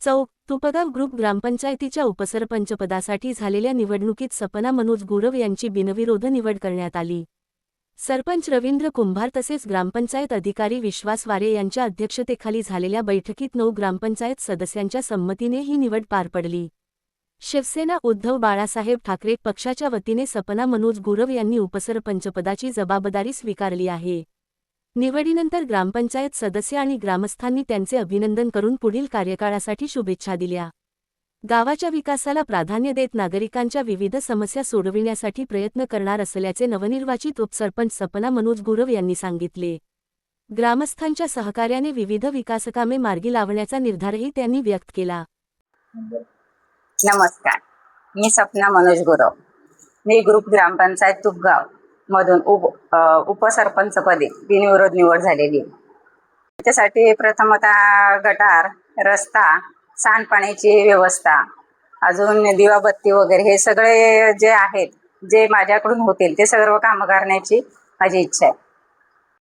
चौक तुपगाव group ग्रामपंचायतीच्या उपसरपंचपदासाठी झालेल्या निवडणुकीत सपना मनोज गुरव यांची बिनविरोध निवड करण्यात आली। सरपंच रवींद्र कुंभार तसेच ग्रामपंचायत अधिकारी विश्वास वारे यांच्या अध्यक्षतेखाली झालेल्या बैठकीत 9 ग्रामपंचायत सदस्यांच्या संमतीने ही निवड पार पडली। शिवसेना उद्धव बाळासाहेब ठाकरे पक्षाच्या वतीने सपना मनोज गुरव यांनी उपसरपंचपदाची जबाबदारी स्वीकारली आहे। निवडीनंतर ग्रामपंचायत सदस्य आणि ग्रामस्थांनी त्यांचे अभिनंदन करून पुढील कार्यकाळासाठी शुभेच्छा दिल्या। गावाच्या विकासाला प्राधान्य देत नागरिकांच्या विविध समस्या सोडविण्यासाठी प्रयत्न करणार असल्याचे नवनिर्वाचित उपसरपंच सपना मनोज गुरव यांनी सांगितले। ग्रामस्थांच्या सहकार्याने विविध विकासकामे मार्गी लावण्याचा निर्धारही त्यांनी व्यक्त केला। नमस्कार, मी सपना मनोज गुरव। मी ग्रुप ग्रामपंचायत तुपगाव मधून उपसरपंचपदी बिनविरोध निवड झालेली। त्यासाठी प्रथमतः गटार, रस्ता, सांडपाण्याची व्यवस्था, अजून दिवाबत्ती वगैरे हे सगळे जे आहेत जे माझ्याकडून होतील ते सर्व कामं करण्याची माझी इच्छा आहे।